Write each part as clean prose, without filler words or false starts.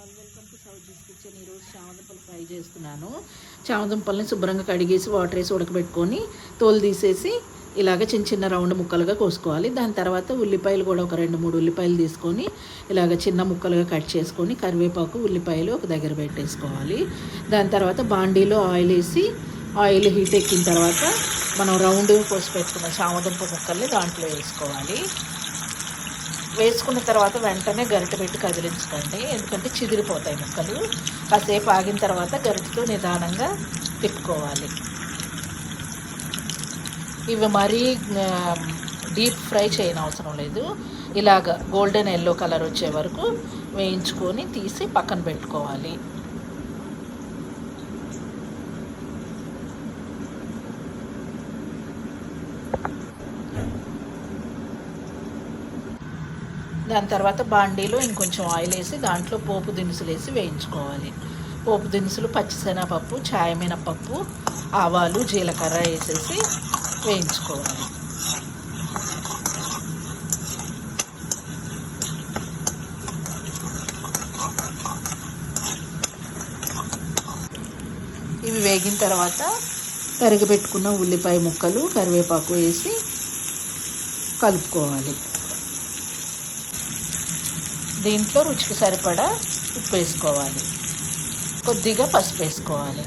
Welcome to Sowji's kitchen. ఈరోజు చామదుంపలు fry చేస్తున్నాను. చామదుంపల్ని శుభ్రంగా కడిగేసి వాటర్ వేసి ఉడకబెట్టుకొని తోలు తీసేసి ఇలాగ చిన్న చిన్న రౌండ్ ముక్కలుగా కోసుకోవాలి. దాని తర్వాత ఉల్లిపాయలు కూడా ఒక 2-3 ఉల్లిపాయలు తీసుకొని ఇలాగ చిన్న ముక్కలుగా కట్ చేసుకొని కరివేపాకు ఉల్లిపాయలు ఒక దగ్గర పెట్టేసుకోవాలి. దాని తర్వాత బాండీలో ఆయిల్ వేసి ఆయిల్ హీట్ ఎక్కిన తర్వాత మనం రౌండ్ కోసి పెట్టుకున్న చామదుంప ముక్కల్ని దాంట్లో వేసుకోవాలి. వేసుకున్న తర్వాత వెంటనే గరిటె పెట్టి కదిలించకండి, ఎందుకంటే చిదిరిపోతాయి ముక్కలు. కాసేపు ఆగిన తర్వాత గరిటెతో నిదానంగా తిప్పుకోవాలి. ఇవి మరీ డీప్ ఫ్రై చేయనవసరం లేదు. ఇలాగ గోల్డెన్ ఎల్లో కలర్ వచ్చే వరకు వేయించుకొని తీసి పక్కన పెట్టుకోవాలి. దాని తర్వాత బాండీలో ఇంకొంచెం ఆయిల్ వేసి దాంట్లో పోపు దినుసులు వేసి వేయించుకోవాలి. పోపు దినుసులు పచ్చిశనగపప్పు, చాయమినపప్పు, ఆవాలు, జీలకర్ర వేసేసి వేయించుకోవాలి. ఇవి వేగిన తర్వాత తరిగిపెట్టుకున్న ఉల్లిపాయ ముక్కలు, కరివేపాకు వేసి కలుపుకోవాలి. దీంట్లో రుచికి సరిపడా ఉప్పు వేసుకోవాలి, కొద్దిగా పసుపు వేసుకోవాలి.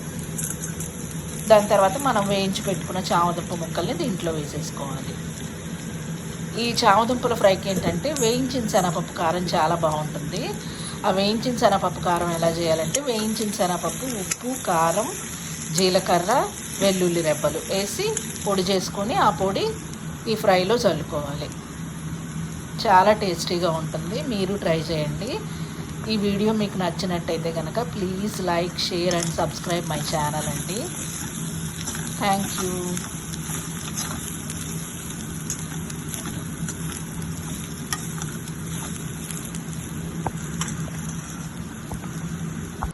దాని తర్వాత మనం వేయించి పెట్టుకున్న చామదుంప ముక్కల్ని దీంట్లో వేసేసుకోవాలి. ఈ చామదుంపల ఫ్రైకి ఏంటంటే వేయించిన శనగపప్పు కారం చాలా బాగుంటుంది. ఆ వేయించిన శనగపప్పు కారం ఎలా చేయాలంటే వేయించిన శనగపప్పు, ఉప్పు, కారం, జీలకర్ర, వెల్లుల్లి రెబ్బలు వేసి పొడి చేసుకొని ఆ పొడి ఈ ఫ్రైలో చల్లుకోవాలి. చాలా టేస్టీగా ఉంటుంది. మీరు ట్రై చేయండి. ఈ వీడియో మీకు నచ్చినట్టయితే కనుక please like, share and subscribe my channel అండి. Thank you.